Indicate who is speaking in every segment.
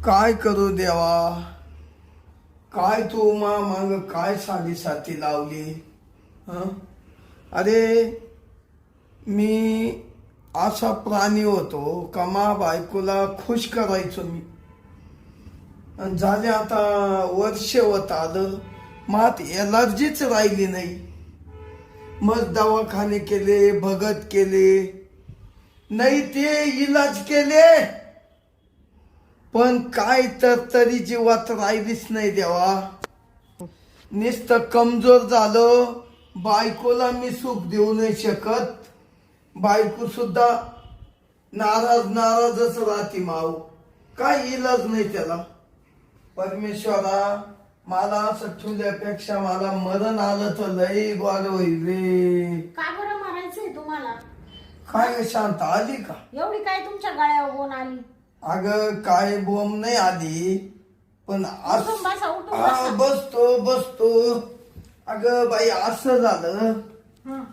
Speaker 1: काय करू देवा, काय तू माग काय साधी साथी लावली. अरे मी असा प्राणी होतो का मा बायकोला खुश करायचो मी. आणि झाले आता वर्ष होत आलं, मात एलर्जीच राहिली नाही. मग दवाखाने केले, भगत केले, नाही ते इलाज केले, पण काय तर तरी जीवात राहिलीच नाही देवा. नुसतं कमजोर झालं. बायकोला मी सुख देऊ नाही शकत. बायको सुद्धा नाराजच राहते माऊ. काय इलाज नाही त्याला. परमेश्वरा, मला असं ठेवल्यापेक्षा मला मरण आलं तर लई गोड होईल रे.
Speaker 2: का बरं मारायचंय तुम्हाला?
Speaker 1: काय शांत आली का?
Speaker 2: एवढी काय तुमच्या गळ्यावर बोन आली?
Speaker 1: अगं काय बोंब नाही आली, पण
Speaker 2: उठून बसा, उठून बसा.
Speaker 1: बसतो. अगं बाई असं झालं,
Speaker 2: हं,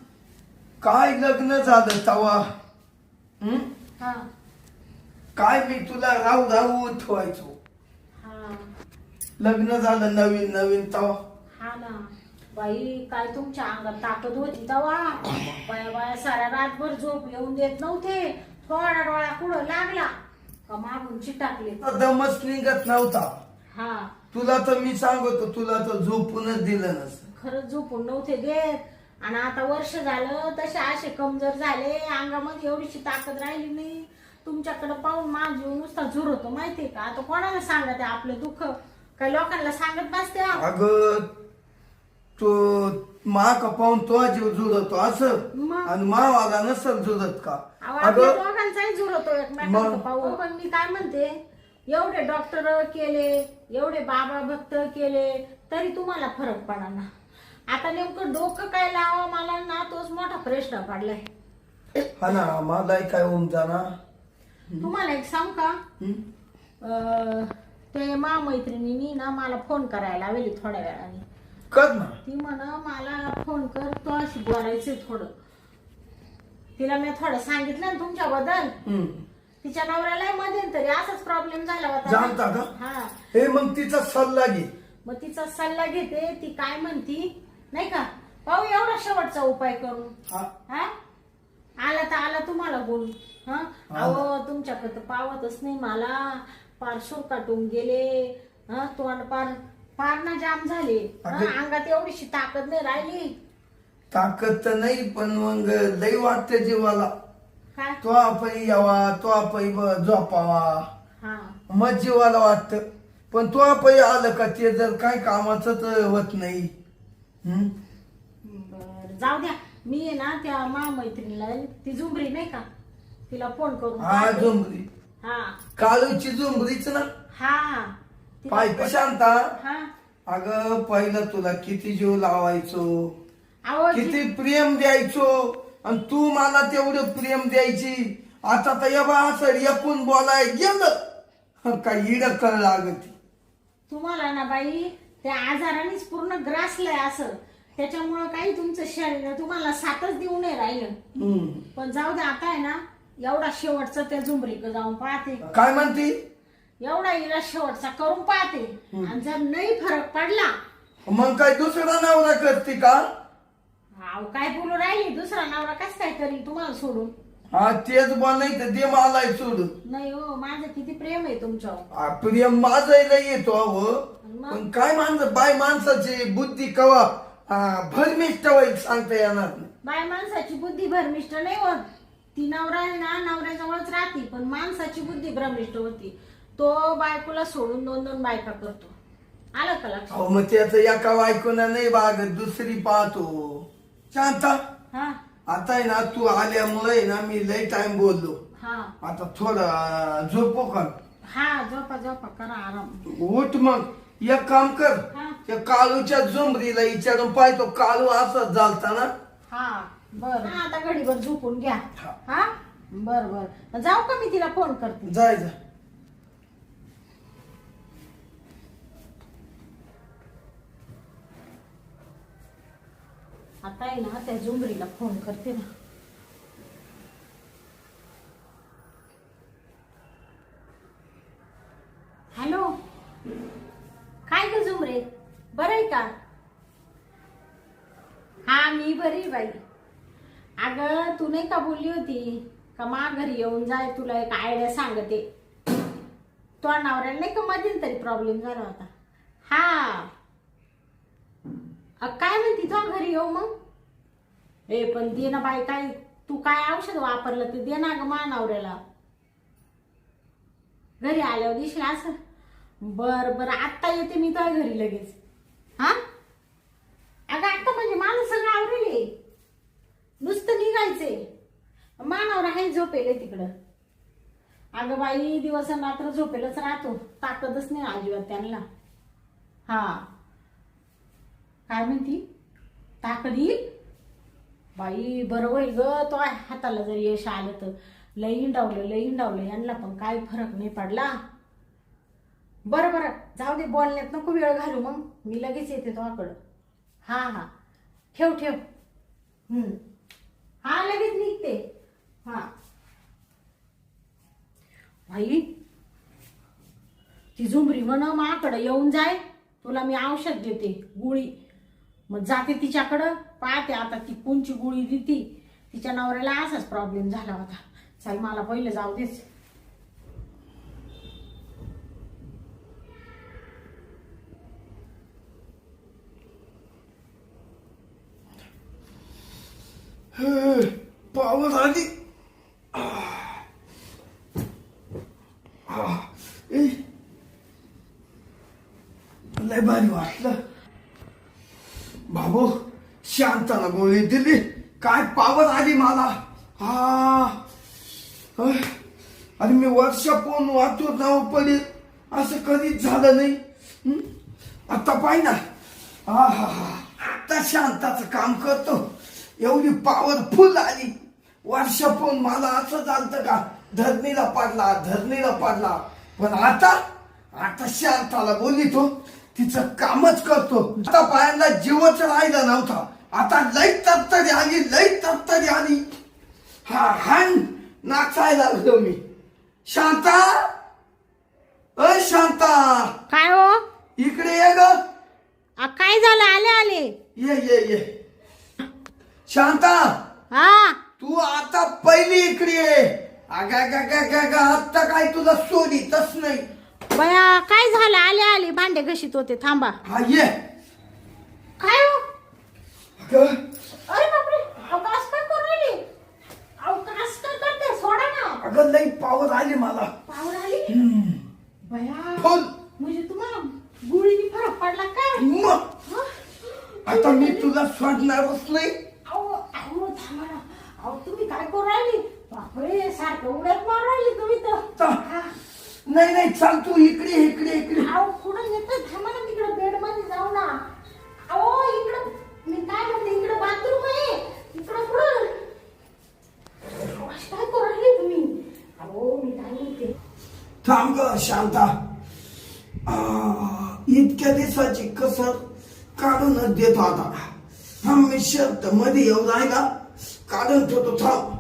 Speaker 1: काय लग्न झालं तवा.
Speaker 2: हा,
Speaker 1: काय मी तुला राहू उठवायचो.
Speaker 2: हा,
Speaker 1: लग्न झालं नवीन तवा.
Speaker 2: हा ना बाई, काय तुमच्या अंगात ताकद होती तवा. बाया साऱ्या रातभर झोप येऊन देत नव्हते. थोडा डोळा कुठं लागला का मागून चिटाकले.
Speaker 1: दमच निघत नव्हता.
Speaker 2: हा,
Speaker 1: तुला तर मी सांगतो, तुला तर झोपूनच दिलं नसतं.
Speaker 2: खरंच झोपून नव्हते देत. आणि आता वर्ष झालं तसे असे कमजोर झाले, अंगामध्ये एवढीशी ताकद राहिली नाही. तुमच्याकडे पाहून माझ जीव नुसता झुरतो माहितीये का. आता कोणाला सांगत आहे आपलं दुःख? काही लोकांना सांगत नसते.
Speaker 1: अगं तो मा का पाहून तो जीव जुळतो असं,
Speaker 2: मग?
Speaker 1: आणि मावाला नसल जुळत का?
Speaker 2: आपल्या दोघांचाही जुरतो एकमेकांना पाहून. पण मी काय म्हणते, एवढे डॉक्टर केले, एवढे बाबा भक्त केले, तरी तुम्हाला फरक पडा ना. आता नेमकं डोकं काय लावा मला ना, तोच मोठा प्रश्न पडलाय.
Speaker 1: हा ना, मलाही काय होऊन जाणार.
Speaker 2: तुम्हाला एक सांग का, ते मैत्रिणींनी ना मला फोन करायला लावली थोड्या वेळाने.
Speaker 1: कर ना.
Speaker 2: ती म्हणा मला फोन कर, तो अशी बोलायचंय थोडं. तिला मी थोडं सांगितलं ना तुमच्याबद्दल. तिच्या नवऱ्याला मध्यंतरी असाच प्रॉब्लेम झाला होता.
Speaker 1: जाणता का?
Speaker 2: हा,
Speaker 1: हे मग तिचा सल्ला घे.
Speaker 2: मग तिचा सल्ला घेते. ती काय म्हणती नाही का, पाहू एवढा शेवटचा उपाय करू. हा, आला तर आला तुम्हाला बोलू. हा, अहो तुमच्याकडे पावतच नाही मला. पार सूर काटून गेले. हा, तोंड पार ना जाम झाले. अंगात एवढीशी ताकद नाही राहिली.
Speaker 1: ताकद तर नाही, पण मग लई वाटते जीवाला.
Speaker 2: काय?
Speaker 1: तो आपण यावा, तो आपण झोपावा,
Speaker 2: हा,
Speaker 1: मग जीवाला वाटत. पण तो आपण आलं का ते जर काय कामाच होत नाही.
Speaker 2: बर, जाऊ द्या. मी आहे ना त्या मैत्रिणीला, ती झुंबरी नाही का, तिला फोन करून
Speaker 1: हा,
Speaker 2: पाहते.
Speaker 1: झुंबरी.
Speaker 2: हा,
Speaker 1: काळूची झुंबरीच ना.
Speaker 2: हा,
Speaker 1: पाय शांता.
Speaker 2: हा,
Speaker 1: अगं पहिलं तुला किती जीव लावायचो,
Speaker 2: अहो
Speaker 1: किती प्रेम द्यायचो, आणि तू मला तेवढं प्रेम द्यायची. आता तर या असं एकूण बोलाय गेलं का इड कळ लागत.
Speaker 2: तुम्हाला ना बाई त्या आजारानेच पूर्ण ग्रासलंय असं. त्याच्यामुळं काही तुमचं शरीर तुम्हाला साथच देऊ नाही राहिलं. पण जाऊ दे, आता आहे ना एवढा शेवटचा त्या झुंबरीकडे जाऊन पाहते.
Speaker 1: काय म्हणती?
Speaker 2: एवढा इला शेवटचा करून पाहते. आणि जर नाही फरक पडला,
Speaker 1: मग काय दुसरा नवरा करते का?
Speaker 2: अहो काय बोलू राहिली, दुसरा नवरा कस काय करील तुम्हाला सोडून?
Speaker 1: हा, तेच बोल, नाही तर दे मलाही सोडून.
Speaker 2: नाही हो, माझं किती प्रेम आहे तुमच्यावर.
Speaker 1: प्रेम माझं येतो. अहो पण काय बाय माणसाची बुद्धी कवा भरमिष्ट होईल सांगता येणार नाही.
Speaker 2: बाय माणसाची बुद्धी भ्रमिष्ट नाही होत. ती नवरा आहे ना नवऱ्याजवळच राहते, पण माणसाची बुद्धी भ्रमिष्ट होती. तो बायकोला सोडून 2-2 बायका करतो. आलं का लक्षात?
Speaker 1: अहो मग त्याचं एका बायकोना नाही बागत, दुसरी पाहतो. शांता,
Speaker 2: हा,
Speaker 1: आता आहे ना तू आल्यामुळे ना मी लई टाइम बोललो.
Speaker 2: हा,
Speaker 1: आता थोडं झोपो का?
Speaker 2: हा, झोपा करा आराम.
Speaker 1: उठ मग. एक काम कर,
Speaker 2: हा,
Speaker 1: त्या काळूच्या झुंबरीला विचारून पाहतो, काळू असंच झालता ना.
Speaker 2: हा, बर. आता घडीभर झोपून घ्या.
Speaker 1: हा.
Speaker 2: हा, बर. जाऊ का, मी तिला फोन करते.
Speaker 1: जाय.
Speaker 2: आता आहे ना त्या झुंबरीला फोन करते ना. का? हा मी बरी बाई. अगं तू नाही का बोलली होती का मा घरी येऊन जाय, तुला एक आयडिया सांगते. तो नवऱ्याला नाही का मध्यंतरी प्रॉब्लेम झाला होता. हा काय म्हणती तो घरी येऊ मग? पण दे ना बाई, काय तू काय औषध वापरलं ते दे ना ग मा नवऱ्याला. घरी आल्यावर दिसला असं. बर आत्ता येते मी तुझ्या घरी लगेच. हा अगं आता म्हणजे माझं सगळं आवरेल, नुसतं निघायचंय. मानावर आहे झोपेले तिकडं. अगं बाई दिवस रात्र झोपेलच राहतो, ताकदच नाही अजिबात त्यांना. हा काय म्हणती? ताकद येईल बाई. बरं होईल ग तो हाताला जर यश आलं तर. लई इंडावलं यांना पण काय फरक नाही पडला. बरं जाऊ दे, बोलण्यात नको वेळ घालू, मग मी लगेच येते तुझ्याकडं. हा ठेव. हा लगेच निघते. हा भाई ती झुंबरी म्हण माकडं येऊन जाय, तुला मी औषध देते गोळी. मग जाते तिच्याकडं, पाहते आता ती कोणची गोळी देती. तिच्या नवऱ्याला असाच प्रॉब्लेम झाला होता. चल मला पहिलं जाऊ देच.
Speaker 1: पावर आली. लय भारी वाटलं बाबू. शांताला गोळी दिली, काय पावर आली मला. आणि मी वर्षापून वाचून नाव पडेल असं कधीच झालं नाही. आता पाहि ना, आता शांताचं काम करतो. एवढी पॉवरफुल आली. वर्षापून मला असं चालतं का धरणीला पडला. पण आता शांताला बोलितो, तिचं कामच करतो. आता पायांना जीवच राहिला नव्हता. आता लई तरतरी आली. हाण नाचायला लागलो मी. शांता, शांता
Speaker 2: काय हो?
Speaker 1: इकडे ये ग.
Speaker 2: काय झालं? आले.
Speaker 1: ये शांता,
Speaker 2: हा
Speaker 1: तू आता पहिली इकडे ये. आता काय तुला सोडीतच नाही.
Speaker 2: बया काय झालं? आले भांडे घशीत होते. थांबा.
Speaker 1: हा ये.
Speaker 2: काय हो? अरे बापरे, अवकाश काय करू राहिली? अवकाश काय करते? सोडा ना.
Speaker 1: अगं लई पावर आली मला.
Speaker 2: पावर आली बया.
Speaker 1: फुल
Speaker 2: म्हणजे तुम्हाला गुळीनी फरक पडला काय?
Speaker 1: मग आता मी तुला सोडणारच नाही.
Speaker 2: अहो थांबा ना. अहो तुम्ही काय करू राहिली? बापरे, सारखं उड्यात मारू राहिली तुम्ही तर.
Speaker 1: नाही चाल तू इकडे.
Speaker 2: अहो कुठं येतं? थांबा ना, तिकडे बेड मध्ये जाऊ ना. अहो इकडं मी काय म्हणते, इकडे बाथरूम आहे. इकडं कुठं काय करू राहिली तुम्ही? अहो मी काय म्हणते,
Speaker 1: थांब ग शांता. इतक्या दिवसाची कसर काढूनच देतो आता. मी शर्त मध्ये येऊ राहिला, काढून ठेवतो. थांब.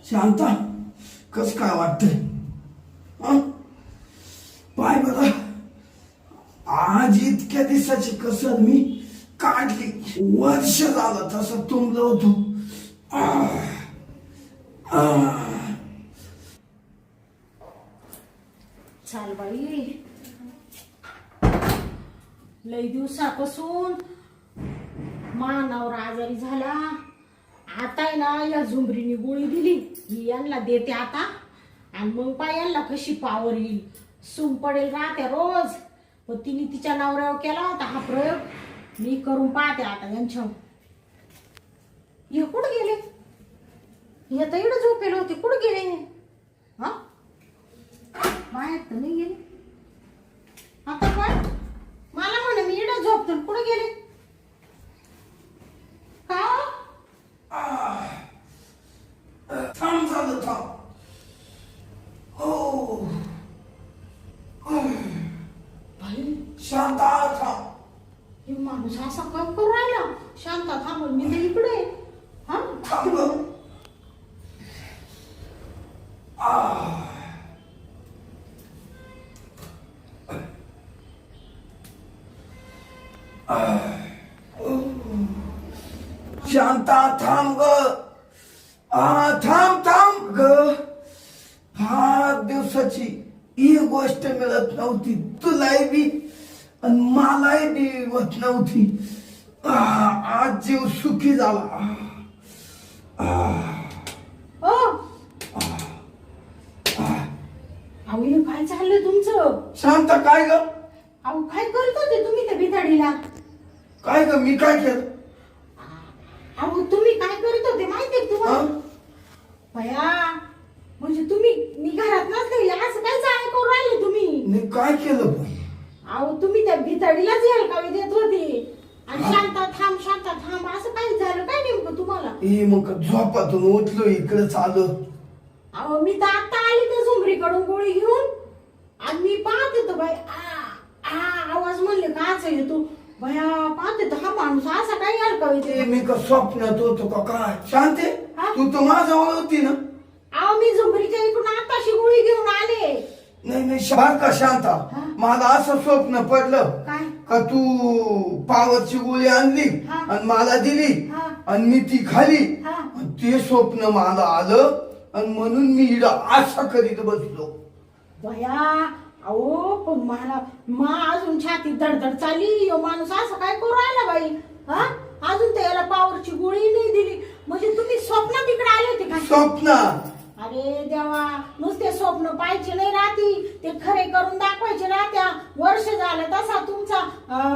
Speaker 1: शांता, कस काय वाटतंय? पाय बरं, आज इतक्या दिवसाची कसर मी काढली. वर्ष झालं तसं तुंबलो होतो.
Speaker 2: चाल बाई, लई दिवसापासून मानावर आजारी झाला. आता आहे ना, या झुंबरीने गोळी दिली, ही यांना देते आता. आणि मग पायांना कशी पावर येईल. सूम पडेल राहत्या रोज. पण तिने तिच्या नवऱ्यावर केला होता हा प्रयोग. मी करून पाहते आता यांच्यावर. हे कुठं गेले? हे तर इकडं झोपेल होते. कुठं गेले? हा बाहेर तर नाही गेले. आता काय मला म्हणे मी इकडं झोपतो. कुठं गेले? का
Speaker 1: थांब झालं. थांब. हो
Speaker 2: भाई
Speaker 1: शांता, थांब.
Speaker 2: असा काम करू राहिला. शांता थांबल, मी तर इकडे आहे. हा
Speaker 1: थांब ग. शांता थांब ग. थांब थांब ग. फार दिवसाची ही गोष्ट मिळत नव्हती, तुलाही बी आणि मलाही बी होत नव्हती. आज जीव सुखी झाला.
Speaker 2: हो अहो हे काय चाललंय तुमचं?
Speaker 1: शांता काय ग?
Speaker 2: अहो काय करत होते तुम्ही त्या भिताडीला?
Speaker 1: काय ग, मी काय केलं?
Speaker 2: अहो तुम्ही काय करत होते माहितीये का तुम्हाला? बया म्हणजे तुम्ही मी घरात नसले असं काय चाळे करू राहिले तुम्ही?
Speaker 1: मी काय केलं पण?
Speaker 2: अहो तुम्ही त्या भिताडीलाच हलकावी देत होते आणि शांता थांब असं काय झालं काय नेमकं तुम्हाला?
Speaker 1: मग झोपातून उठलो, इकडे चालू.
Speaker 2: अहो मी तर आता आली त्या झुमरीकडून गोळी घेऊन आणि मी पाहते तर बाई आवाज म्हणले काच येतो. भया पाहते तर हा माणूस असा काय हलकावी देत.
Speaker 1: मी का स्वप्नात होतो का काय? शांते
Speaker 2: हा?
Speaker 1: तू तर माझ्याजवळ होती ना?
Speaker 2: अहो मी झुमरीच्या इकडून आताशी गोळी घेऊन आले.
Speaker 1: नाही शांत का शांता,
Speaker 2: हा?
Speaker 1: मला असं स्वप्न पडलं
Speaker 2: काय?
Speaker 1: का तू पावरची गोळी आणली
Speaker 2: हा.
Speaker 1: आणि मला दिली
Speaker 2: हा.
Speaker 1: आणि मी ती खाली.
Speaker 2: हा.
Speaker 1: आणि ते स्वप्न मला आलं आणि म्हणून मी इकडं आशा करीत बसलो.
Speaker 2: भया अहो पण मला अजून छाती धडधड चालली. यो माणूस असं काय करू राहिला बाई? हा अजून त्याला पावरची गोळी नाही दिली म्हणजे तुम्ही स्वप्नात इकडे आले होते का?
Speaker 1: स्वप्न?
Speaker 2: अरे देवा, नुसते स्वप्न पाहायचे नाही राहती, ते खरे करून दाखवायचे राहत्या. वर्ष झालं तसा तुमचा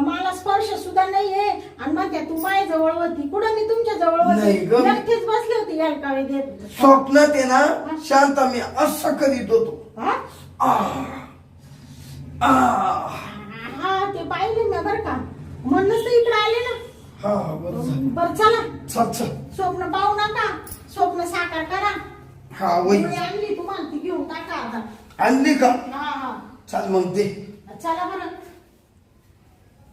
Speaker 2: मला स्पर्श सुद्धा नाहीये आणि म्हणत्या तू माझ्या जवळ होती. कुठं मी तुमच्या जवळ
Speaker 1: नाही
Speaker 2: होती?
Speaker 1: ग.
Speaker 2: नक्कीच बसली होती हलकावी देत.
Speaker 1: स्वप्नात आहे ना शांता, मी असं करीत होतो.
Speaker 2: हा? हा ते पाहिले मी बरं का, म्हणूनच तर इकडे आले ना.
Speaker 1: हा बरं
Speaker 2: बरं चला,
Speaker 1: चल.
Speaker 2: स्वप्न पाहू नका, स्वप्न साकार करा.
Speaker 1: हा वही
Speaker 2: गोळी आणली तुम्हाला, ती घेऊन टाका आता.
Speaker 1: आणली का?
Speaker 2: हा
Speaker 1: चाल मग दे.
Speaker 2: चला बरं,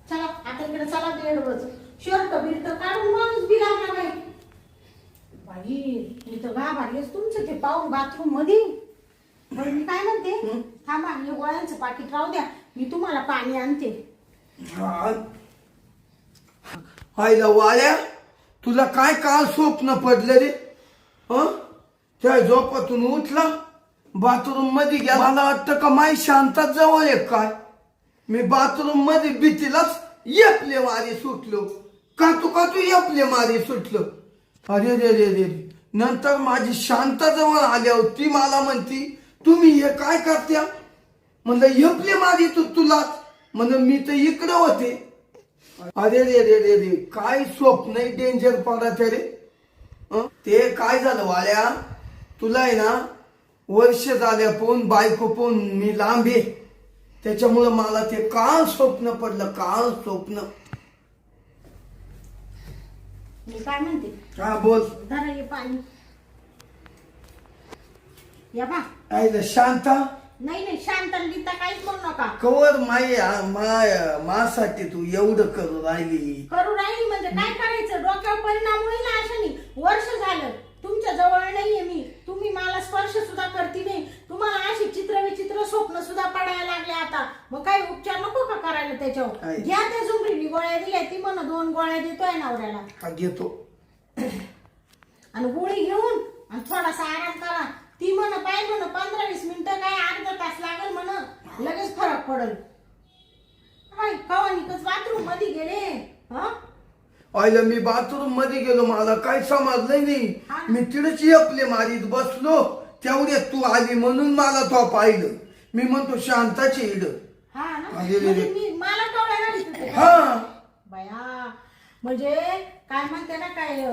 Speaker 2: चला आता इकडे चला. बेडवरच शर्ट बिर्ट काढून माणूस बी लागला बाई. बाई मी तर घाबरलेच तुमचं ते पाहून बाथरूम मध्ये. बरं मी काय म्हणते, थांबा हे गोळ्यांचं पाकिट राहू द्या, मी तुम्हाला पाणी आणते.
Speaker 1: हायला वाल्या, तुला काय काल स्वप्न पडलं रे? त्या झोपातून उठला, बाथरूम मध्ये गेला. मला वाटतं का माई शांतात जवळ आहे काय? मी बाथरूम मध्ये भीतीलाच येपले मारी सुटलो. का तू येपले मारी सुटलो. अरे रे रे रे. नंतर माझी शांता जवळ आल्यावर ती मला म्हणती तुम्ही हे काय करत्या? म्हणलं येपले मारी तुला. म्हणून मी तर इकडं होते. अरे रे रे रे रे, काय स्वप्न डेंजर पडत रे. ते काय झालं वाल्या, तुला आहे ना वर्ष झाल्या पाहून बायको पाहून मी लांब आहे, त्याच्यामुळं मला ते काळ स्वप्न पडलं. काळ स्वप्न.
Speaker 2: मी काय म्हणते,
Speaker 1: हा बोल.
Speaker 2: धरा हे पाणी या बा.
Speaker 1: आईला शांता,
Speaker 2: नाही शांत गीता काहीच म्हणू नका.
Speaker 1: कवर मासाठी तू एवढं करू राहिली.
Speaker 2: करू राहिली म्हणजे काय करायचं? डोक्यावर परिणाम होईल ना अशाने. वर्ष झालं तुमच्या जवळ नाहीये मी, तुम्ही मला स्पर्श सुद्धा करती नाही. तुम्हाला अशी चित्रविचित्र स्वप्न सुद्धा पडायला लागले आता. मग काही उपचार नको का करायला त्याच्यावर? घ्या त्या झुमरीनी गोळ्या दिल्या, ती म्हणा 2 गोळ्या देतोय नवऱ्याला.
Speaker 1: हा घेतो.
Speaker 2: आणि गोळी घेऊन आणि थोडासा आराम करा. ती म्हण पाय म्हण 15-20 मिनिटं काय अर्धा तास लागेल म्हण, लगेच फरक पडेल. कवानिकच बाथरूम मध्ये गेले.
Speaker 1: आईला मी बाथरूम मध्ये गेलो, मला काय समजलं नाही. मी तिडच येपले मारीत बसलो, तेवढ्यात तू आली म्हणून मला तो पाहिलं. मी म्हणतो शांताची इड.
Speaker 2: मला कळलं.
Speaker 1: हा
Speaker 2: बया म्हणजे काय म्हणते ना, काय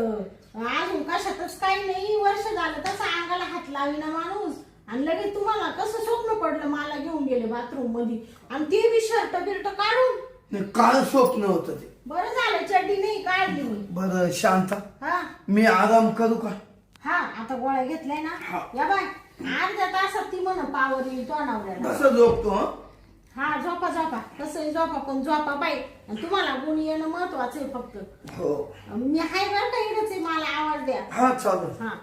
Speaker 2: अजून कशातच काही नाही. वर्ष झालं तसं अंगाला हात लावीना माणूस आणि लगेच तुम्हाला कसं स्वप्न पडलं, मला घेऊन गेले बाथरूम मध्ये आणि ते बी शर्ट बिर्ट काढून.
Speaker 1: काळ स्वप्न होत ते.
Speaker 2: बरं झालं चड्डी नाही काढली मी.
Speaker 1: बरं शांता,
Speaker 2: हा
Speaker 1: मी आराम करू का?
Speaker 2: हा आता गोळ्या घेतलाय ना. या बाय अर्ध्या तासात ती म्हण पावर येईल तो नवऱ्याला.
Speaker 1: कसं झोपतो?
Speaker 2: हा झोपा झोपा, कसंही झोपा, पण झोपा बाई. आणि तुम्हाला गुण येणं महत्वाचं आहे फक्त.
Speaker 1: हो
Speaker 2: मी हाय बरं का इकडेच आहे, मला आवाज द्या.
Speaker 1: हा चालेल.
Speaker 2: हा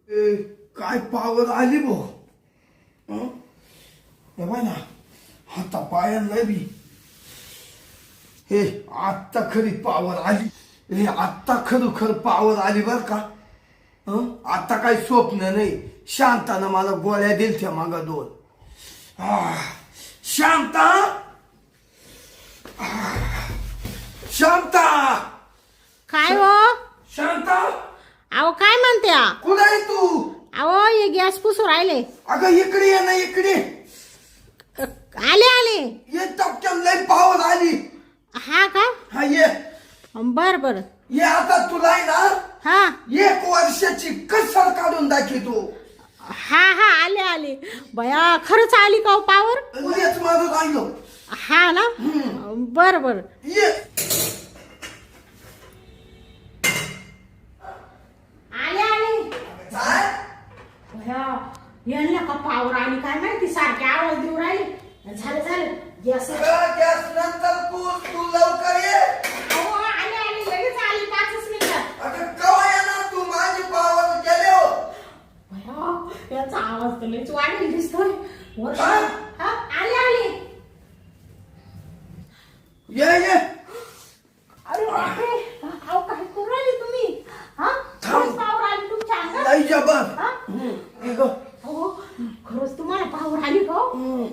Speaker 1: ए, काय पावर आली भो. हे बघ ना, हाता पायांना बी. हे आत्ता खरी पावर आली. हे आत्ता खरोखर पावर आली बर का. आता काही स्वप्न नाही. शांतानं मला गोळ्या दिल त्या मागा 2. शांता, शांता,
Speaker 2: काय हो?
Speaker 1: शांता,
Speaker 2: अहो काय म्हणत्या?
Speaker 1: कुठं आहे तू?
Speaker 2: अहो हे गॅस पुसू राहिले.
Speaker 1: अगं इकडे ये ना, इकडे
Speaker 2: आले आले.
Speaker 1: ये. टपक्यात लय पावर आली.
Speaker 2: हा का?
Speaker 1: हा ये
Speaker 2: बर बर.
Speaker 1: ये. आता तुला आहे ना
Speaker 2: हा
Speaker 1: 1 वर्षाची कसर काढून दाखवतो.
Speaker 2: हा हा आले आले. बया खरंच आली का पावर?
Speaker 1: येच माझं राहिलो.
Speaker 2: हा ना. बर बर.
Speaker 1: ये.
Speaker 2: आले आले.
Speaker 1: काय?
Speaker 2: बया यांना का पावर आली काय माहिती, सारखे आवाज देऊ राहिले. झालं झालं गॅस.
Speaker 1: गॅस नंतर तू लवकर ये.
Speaker 2: अहो आले आले, लगेच आली 5 मिनिटात.
Speaker 1: अगं कवा येणार तू? माझी पावर गेले हो.
Speaker 2: बया याचा आवाज तर लयच वाढेल दिसतोय. वर्ष
Speaker 1: हा?
Speaker 2: हा आले आले.
Speaker 1: ये.
Speaker 2: अरे बापरे, अहो काय करू राहिले तुम्ही? हा खरंच पावर आली तुमच्या अंगात?
Speaker 1: लय जबर.
Speaker 2: हा? हो खरंच तुम्हाला पावर आली का?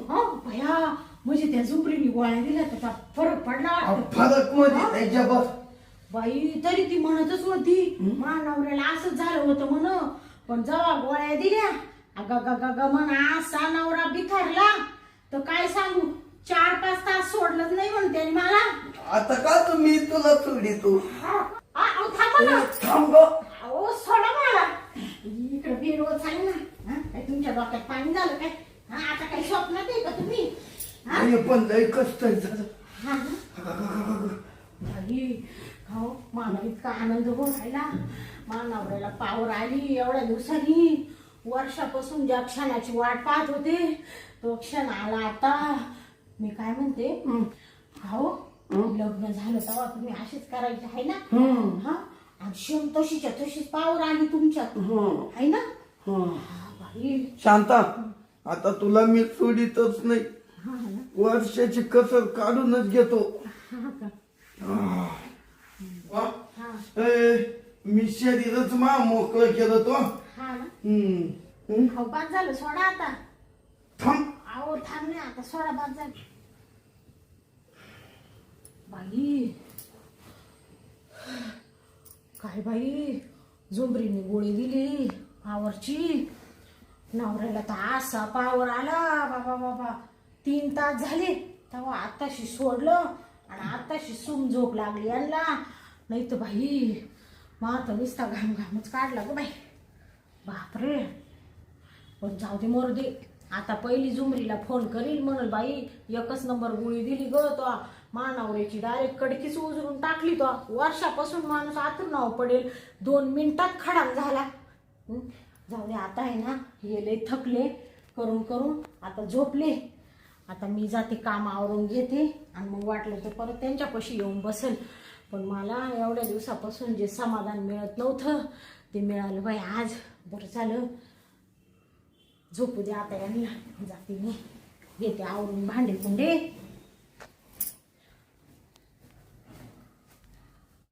Speaker 2: हा भया, म्हणजे त्या झुंबरीने गोळ्या दिल्या तर फरक पडला वाटतं.
Speaker 1: फरक मध्ये लय जबर.
Speaker 2: बाई तरी ती म्हणतच होती नवऱ्याला असंच झालं होतं म्हण, पण जेव्हा गोळ्या दिल्या अगं म्हणा असा नवरा बिथरला तर काय सांगू. 4-5 तास सोडलंच नाही म्हणते आणि मला.
Speaker 1: आता का तुम्ही तुला सोडी तू
Speaker 2: थांबा ना.
Speaker 1: थांब.
Speaker 2: अहो सोडा मला. इकडे बेरोज झाली ना. काय तुमच्या डोक्यात पाणी झालं काय? आता काही स्वप्नात आहे का तुम्ही?
Speaker 1: पण लय कष्ट झालं.
Speaker 2: हो मला इतका आनंद होऊन राहिला. मानवऱ्याला पावर आली एवढ्या दिवसांनी. वर्षापासून ज्या क्षणाची वाट पाहत होते तो क्षण आला आता. मी काय म्हणते, हो लग्न झालं तेव्हा तुम्ही अशीच करायची आहे ना? हा आणि शेम तशीच्या तशीच पावर आली तुमच्यात आहे ना? बाई
Speaker 1: शांता, आता तुला मी सोडीतच नाही. वर्षाची कसर काढूनच घेतो. मी शरीरच मा मोकळं केलं तो.
Speaker 2: हा ना. बाद झालं सोडा आता.
Speaker 1: थांब.
Speaker 2: अहो थांब नाही आता, सोडा बाद झालं. बाई काय बाई, झुंबरीने गोळी दिली पावरची. नवऱ्याला तर असा पावर आला बाबा बाबा. 3 तास झाले तेव्हा आताशी सोडलं आणि आताशी सूम झोप लागली यांना. नाही तर बाई माझा नुसता घामच काढला ग बाई. बापरे. पण जाऊ दे मरू दे. आता पहिली झुमरीला फोन करील म्हणून बाई 1च नंबर गोळी दिली ग तो. मानवऱ्याची डायरेक्ट कडकीच उजरून टाकली तो. वर्षापासून माणूस आतून नाव पडेल 2 मिनिटात खडाम झाला. जाऊ दे आता आहे ना, हे लय थकले करून आता झोपले. आता मी जाते काम आवरून घेते आणि मग वाटलं तर परत त्यांच्यापाशी येऊन बसेल. पण मला एवढ्या दिवसापासून जे समाधान मिळत नव्हतं ते मिळालं बाई आज. बरं झालं. झोपू दे आता यांना. जाते मी, घेते आवरून भांडे कुंडे.